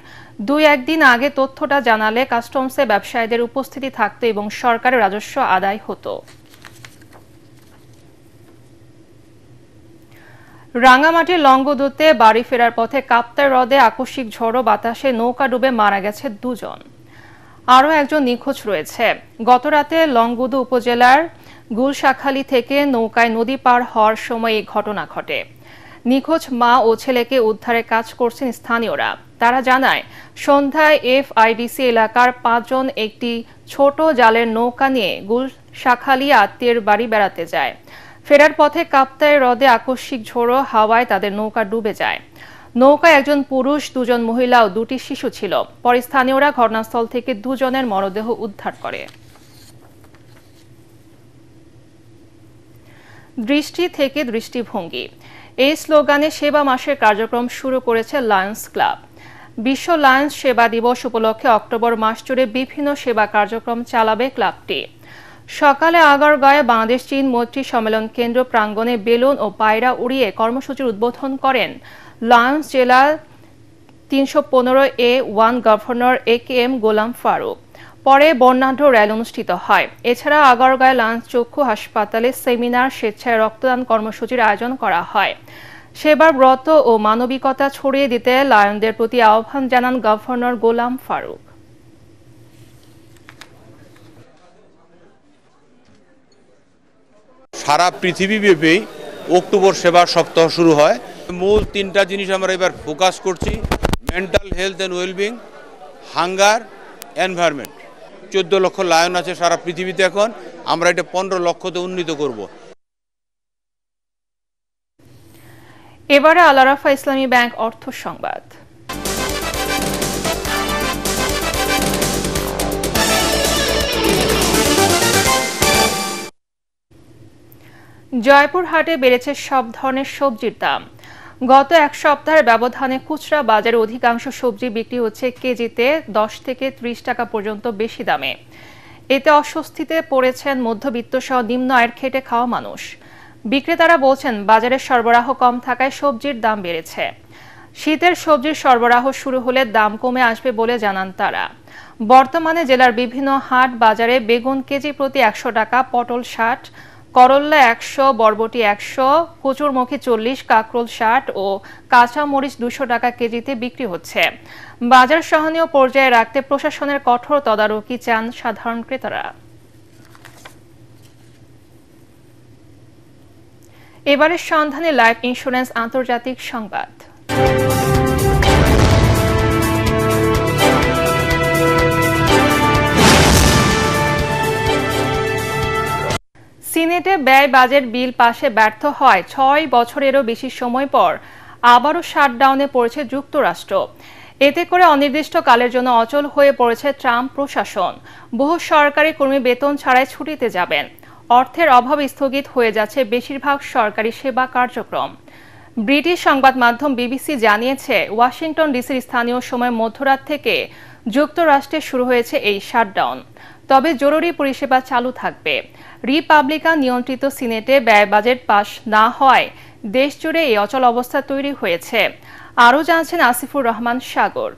2-1 দিন আগে তথ্যটা জানালে কাস্টমসে ব্যবসায়ীদের উপস্থিতি থাকত এবং সরকারের রাজস্ব আদায় হতো। রাঙ্গামাটির লংগদুতে বাড়ি ফেরার পথে কাপ্তাই হ্রদে আকস্মিক ঝড়ো বাতাসে নৌকা ডুবে মারা গেছে 2 জন। আরও একজন নিখোঁজ রয়েছে। গতরাতে লংগদু উপজেলার গুলশাখালী থেকে নৌকায় নদী পার হওয়ার সময় এই ঘটনা ঘটে। নিখোঁজ মা ও ছেলেকে উদ্ধারের কাজ করছেন স্থানীয়রা। তারা জানায়, সন্ধ্যায় FIDC এলাকার 5 জন একটি ছোট জালের নৌকা নিয়ে গুলশাখালী আত্মীয়ের বাড়ি বেড়াতে যায়। ফেরার পথে কাপ্তাই হ্রদে আকস্মিক ঝোড়ো হাওয়ায় তাদের নৌকা ডুবে যায়। নৌকায় একজন পুরুষ, 2 জন মহিলা ও 2টি শিশু ছিল। পরে স্থানীয়রা ঘটনাস্থল থেকে 2 জনের মরদেহ উদ্ধার করে। দৃষ্টি থেকে দৃষ্টিভঙ্গি এই স্লোগানে সেবা মাসের কার্যক্রম শুরু করেছে লায়ন্স ক্লাব। বিশ্ব লায়ন্স সেবা দিবস উপলক্ষে অক্টোবর মাস জুড়ে বিভিন্ন সেবা কার্যক্রম চালাবে ক্লাবটি। সকালে আগারগাঁয়ে বাংলাদেশ চীন মৈত্রী সম্মেলন কেন্দ্র প্রাঙ্গণে বেলুন ও পায়রা উড়িয়ে কর্মসূচির উদ্বোধন করেন লায়ন্স জেলা 315A1 governor AKM Golam Faruk. পরে বর্ণাঢ্য র্যালি অনুষ্ঠিত হয়। এছাড়া আগারগাঁয় লায়ন্স চক্ষু হাসপাতালে সেমিনার, স্বেচ্ছায় রক্তদান কর্মসূচির আয়োজন করা হয়। সেবার ব্রত ও মানবিকতা ছড়িয়ে দিতে লায়নদের প্রতি আহ্বান জানান গভর্নর গোলাম ফারুক। সারা পৃথিবীব্যাপী অক্টোবর সেবা সপ্তাহ শুরু হয়। মূল 3টা জিনিস আমরা এবার ফোকাস করছি: mental health and wellbeing, hunger, environment. 14 লক্ষ লায়ন আছে সারা পৃথিবীতে। এখন আমরা এটা 15 লক্ষতে উন্নীত করব। এবারে আল আরাফা ইসলামী ব্যাংক অর্থ সংবাদ। জয়পুরহাটে বেড়েছে সব ধরনের সবজির দাম। গত এক সপ্তাহের ব্যবধানে খুচরা বাজারে অধিকাংশ সবজি বিক্রি হচ্ছে কেজিতে 10 থেকে 30 টাকা পর্যন্ত বেশি দামে। এতে অস্বস্তিতে পড়েছেন মধ্যবিত্ত সহ নিম্ন আয়ের খেটে খাওয়া মানুষ। বিক্রেতারা বলছেন বাজারে সরবরাহ কম থাকায় সবজির দাম বেড়েছে। শীতের সবজির সরবরাহ শুরু হলে দাম কমে আসবে বলে জানান তারা। বর্তমানে জেলার বিভিন্ন হাট বাজারে বেগুন কেজি প্রতি 100 টাকা, পটল 60, করল্লা 100, বরবটি 100, কচুরমুখী 40, কাকরোল 60 ও কাঁচা মরিচ 200 টাকা কেজিতে বিক্রি হচ্ছে। বাজার সহনীয় পর্যায়ে রাখতে প্রশাসনের কঠোর তদারকি চান সাধারণ ক্রেতারা। এবারের সন্ধানে লাইফ ইন্স্যুরেন্স আন্তর্জাতিক সংবাদ। সিনেটে ব্যয় বাজেট বিল পাশে ব্যর্থ হয় 6 বছরেরও বেশি সময় পর আবারও শাটডাউনে পড়েছে যুক্তরাষ্ট্র। এতে করে অনির্দিষ্টকালের জন্য অচল হয়ে পড়েছে ট্রাম্প প্রশাসন। বহু সরকারি কর্মী বেতন ছাড়াই ছুটিতে যাবেন। অর্থের অভাবে স্থগিত হয়ে যাচ্ছে বেশিরভাগ সরকারি সেবা কার্যক্রম। ব্রিটিশ সংবাদ মাধ্যম বিবিসি জানিয়েছে, ওয়াশিংটন ডিসির স্থানীয় সময় মধ্যরাত থেকে যুক্তরাষ্ট্রে শুরু হয়েছে এই শাটডাউন। তবে জরুরি পরিষেবা চালু থাকবে। রিপাবলিকান নিয়ন্ত্রিত সিনেটে ব্যয় বাজেট পাশ না হয় দেশজুড়ে এই অচল অবস্থা তৈরি হয়েছে। আরও জানছেন আসিফুর রহমান সাগর।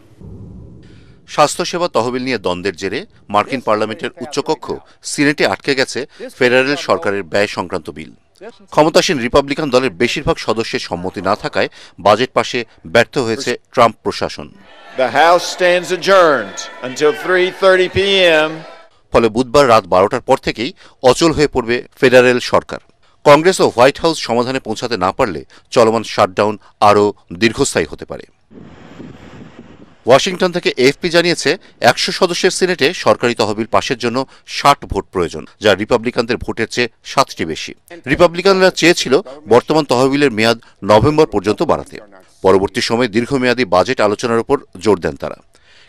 স্বাস্থ্যসেবা তহবিল নিয়ে দ্বন্দ্বের জেরে মার্কিন পার্লামেন্টের উচ্চকক্ষ সিনেটে আটকে গেছে ফেডারেল সরকারের ব্যয় সংক্রান্ত বিল। ক্ষমতাসীন রিপাবলিকান দলের বেশিরভাগ সদস্যের সম্মতি না থাকায় বাজেট পাশে ব্যর্থ হয়েছে ট্রাম্প প্রশাসন। ফলে বুধবার রাত 12টার পর থেকেই অচল হয়ে পড়বে ফেডারেল সরকার। কংগ্রেস ও হোয়াইট হাউস সমাধানে পৌঁছাতে না পারলে চলমান শাটডাউন আরও দীর্ঘস্থায়ী হতে পারে। ওয়াশিংটন থেকে এএফপি জানিয়েছে 100 সদস্যের সিনেটে সরকারি তহবিল পাশের জন্য 60 ভোট প্রয়োজন, যা রিপাবলিকানদের ভোটের চেয়ে 7টি বেশি। রিপাবলিকানরা চেয়েছিল বর্তমান তহবিলের মেয়াদ নভেম্বর পর্যন্ত বাড়াতে। পরবর্তী সময়ে দীর্ঘমেয়াদী বাজেট আলোচনার উপর জোর দেন তারা।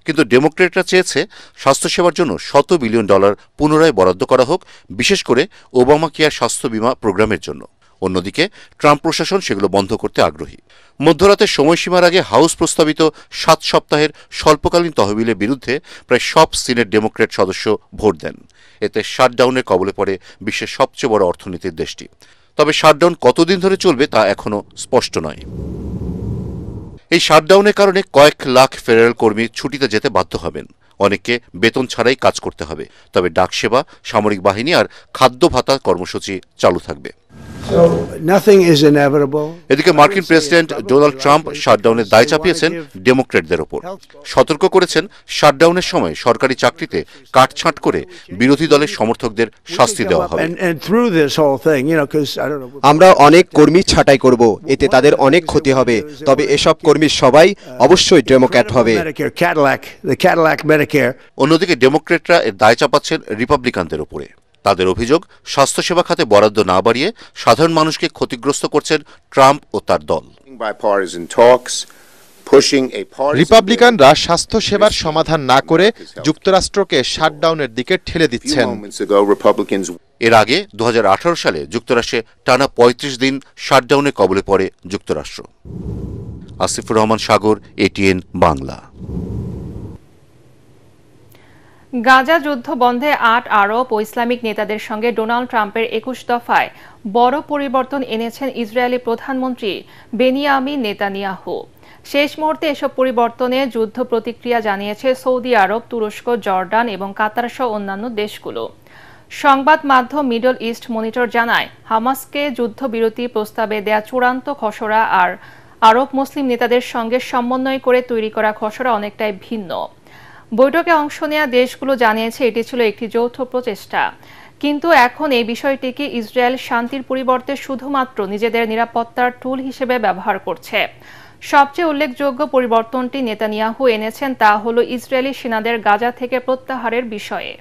কিন্তু ডেমোক্রেটরা চেয়েছে স্বাস্থ্যসেবার জন্য $100 বিলিয়ন পুনরায় বরাদ্দ করা হোক, বিশেষ করে ওবামা কেয়ার স্বাস্থ্য বীমা প্রোগ্রামের জন্য। অন্যদিকে ট্রাম্প প্রশাসন সেগুলো বন্ধ করতে আগ্রহী। মধ্যরাতের সময়সীমার আগে হাউস প্রস্তাবিত 7 সপ্তাহের স্বল্পকালীন তহবিলের বিরুদ্ধে প্রায় সব সিনেট ডেমোক্রেট সদস্য ভোট দেন। এতে শাটডাউনের কবলে পড়ে বিশ্বের সবচেয়ে বড় অর্থনীতির দেশটি। তবে শাটডাউন কতদিন ধরে চলবে তা এখনও স্পষ্ট নয়। এই শাটডাউনের কারণে কয়েক লাখ ফেডারেল কর্মী ছুটিতে যেতে বাধ্য হবেন। অনেককে বেতন ছাড়াই কাজ করতে হবে। তবে ডাকসেবা, সামরিক বাহিনী আর খাদ্য ভাতা কর্মসূচি চালু থাকবে। এদিকে মার্কিন প্রেসিডেন্ট ডোনাল্ড ট্রাম্প শাটডাউনের দায় চাপিয়েছেন ডেমোক্রেটদের ওপর। সতর্ক করেছেন, শাটডাউনের সময় সরকারি চাকরিতে কাটছাঁট করে বিরোধী দলের সমর্থকদের শাস্তি দেওয়া হবে। আমরা অনেক কর্মী ছাঁটাই করব, এতে তাদের অনেক ক্ষতি হবে। তবে এসব কর্মী সবাই অবশ্যই ডেমোক্র্যাট হবে। অন্যদিকে ডেমোক্রেটরা এর দায় চাপাচ্ছেন রিপাবলিকানদের উপরে। তাদের অভিযোগ, স্বাস্থ্যসেবা খাতে বরাদ্দ না বাড়িয়ে সাধারণ মানুষকে ক্ষতিগ্রস্ত করছেন ট্রাম্প ও তার দল। রিপাবলিকানরা স্বাস্থ্যসেবার সমাধান না করে যুক্তরাষ্ট্রকে শাটডাউনের দিকে ঠেলে দিচ্ছেন। এর আগে 2018 সালে যুক্তরাষ্ট্রে টানা 35 দিন শাটডাউনের কবলে পড়ে যুক্তরাষ্ট্র। আসিফুর রহমান সাগর, এটিএন বাংলা। গাজা যুদ্ধ বন্ধে 8 আরব ও ইসলামিক নেতাদের সঙ্গে ডোনাল্ড ট্রাম্পের 21 দফায় বড় পরিবর্তন এনেছেন ইসরায়েলি প্রধানমন্ত্রী বেনিয়ামিন নেতানিয়াহু। শেষ মুহূর্তে এসব পরিবর্তনে যুদ্ধ প্রতিক্রিয়া জানিয়েছে সৌদি আরব, তুরস্ক, জর্ডান এবং কাতার সহ অন্যান্য দেশগুলো। সংবাদ মাধ্যম মিডল ইস্ট মনিটর জানায়, হামাসকে যুদ্ধবিরতি প্রস্তাবে দেয়া চূড়ান্ত খসড়া আর আরব মুসলিম নেতাদের সঙ্গে সমন্বয় করে তৈরি করা খসড়া অনেকটাই ভিন্ন। বৈঠকে অংশ নেওয়া দেশগুলো জানিয়েছে এটি ছিল একটি যৌথ প্রচেষ্টা। কিন্তু এখন এই বিষয়টিকে ইসরায়েল শান্তির পরিবর্তে শুধুমাত্র নিজেদের নিরাপত্তার টুল হিসেবে ব্যবহার করছে। সবচেয়ে উল্লেখযোগ্য পরিবর্তনটি নেতানিয়াহু এনেছেন তা হল ইসরায়েলি সেনাদের গাজা থেকে প্রত্যাহারের বিষয়ে।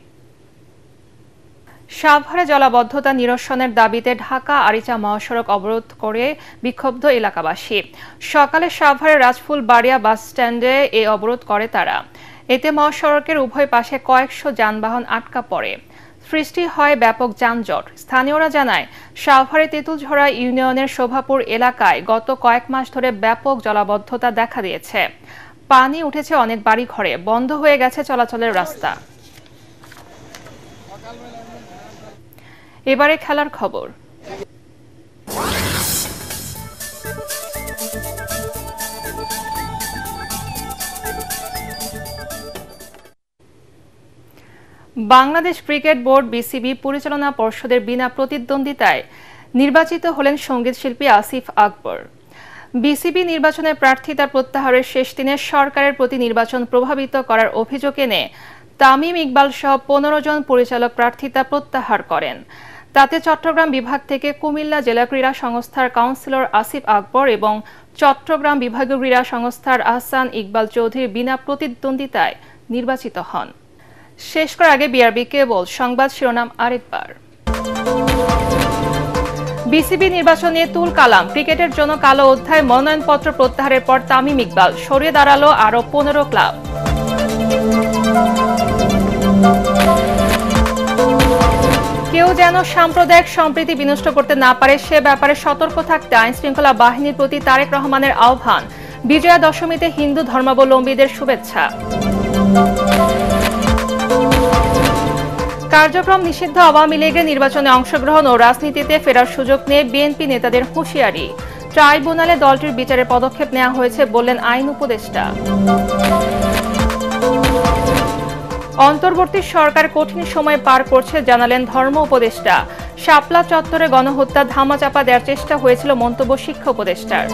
সাভারে জলাবদ্ধতা নিরসনের দাবিতে ঢাকা আরিচা মহাসড়ক অবরোধ করে বিক্ষুব্ধ এলাকাবাসী। সকালে সাভারের রাজফুল বাড়িয়া বাস স্ট্যান্ডে এ অবরোধ করে তারা। এতে মহাসড়কের উভয় পাশে কয়েকশো যানবাহন আটকা পড়ে। সৃষ্টি হয় ব্যাপক যানজট। স্থানীয়রা জানায়, সাভারে তেঁতুলঝরা ইউনিয়নের শোভাপুর এলাকায় গত কয়েক মাস ধরে ব্যাপক জলাবদ্ধতা দেখা দিয়েছে। পানি উঠেছে অনেক বাড়িঘরে, বন্ধ হয়ে গেছে চলাচলের রাস্তা। এবারে খেলার খবর। বাংলাদেশ ক্রিকেট বোর্ড বিসিবি পরিচালনা পর্ষদের বিনা প্রতিদ্বন্দ্বিতায় নির্বাচিত হলেন সঙ্গীত শিল্পী আসিফ আকবর। বিসিবি নির্বাচনে প্রার্থিতা প্রত্যাহারের শেষ দিনে সরকারের প্রতি নির্বাচন প্রভাবিত করার অভিযোগ এনে তামিম ইকবাল সহ 15 জন পরিচালক প্রার্থিতা প্রত্যাহার করেন। তাতে চট্টগ্রাম বিভাগ থেকে কুমিল্লা জেলা ক্রীড়া সংস্থার কাউন্সিলর আসিফ আকবর এবং চট্টগ্রাম বিভাগীয় ক্রীড়া সংস্থার আহসান ইকবাল চৌধুরী বিনা প্রতিদ্বন্দ্বিতায় নির্বাচিত হন। শেষ করার আগে বিআরবি কেবল সংবাদ শিরোনাম আরেকবার। বিসিবি নির্বাচন নিয়ে তুল কালাম, ক্রিকেটের জন্য কালো অধ্যায়, মনোনয়নপত্র প্রত্যাহারের পর তামিম ইকবাল, সরিয়ে দাঁড়ালো আরো 15 ক্লাব। কেউ যেন সাম্প্রদায়িক সম্প্রীতি বিনষ্ট করতে না পারে সে ব্যাপারে সতর্ক থাকতে আইন শৃঙ্খলা বাহিনীর প্রতি তারেক রহমানের আহ্বান। বিজয়া দশমীতে হিন্দু ধর্মাবলম্বীদের শুভেচ্ছা। কার্যক্রম নিষিদ্ধ আওয়ামী লীগের নির্বাচনে অংশগ্রহণ ও রাজনীতিতে ফেরার সুযোগ নিয়ে বিএনপি নেতাদের হুঁশিয়ারি। ট্রাইব্যুনালে দলটির বিচারের পদক্ষেপ নেওয়া হয়েছে বললেন আইন উপদেষ্টা। অন্তর্বর্তী সরকার কঠিন সময় পার করছে জানালেন ধর্ম উপদেষ্টা। শাপলা চত্বরে গণহত্যা ধামাচাপা দেওয়ার চেষ্টা হয়েছিল মন্তব্য শিক্ষা উপদেষ্টার।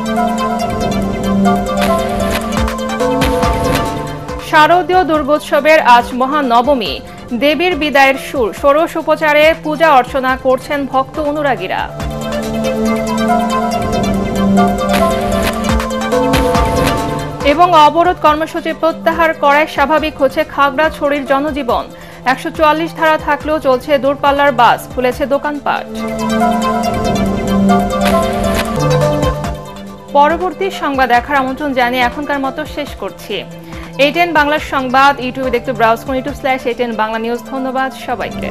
শারদীয় দুর্গোৎসবের আজ মহানবমী, দেবীর বিদায়ের সুর, ষোড়শ উপচারে পূজা অর্চনা করছেন ভক্ত অনুরাগীরা। এবং অবরোধ কর্মসূচি প্রত্যাহার করায় স্বাভাবিক হচ্ছে খাগড়াছড়ির জনজীবন। 144 ধারা থাকলেও চলছে দূরপাল্লার বাস, খুলেছে দোকানপাট। পরবর্তী সংবাদ দেখার আমন্ত্রণ জানিয়ে এখনকার মতো শেষ করছি। ATN বাংলার সংবাদ ইউটিউবে দেখতে ব্রাউজ করুন, youtube/ATN বাংলা নিউজ। ধন্যবাদ সবাইকে।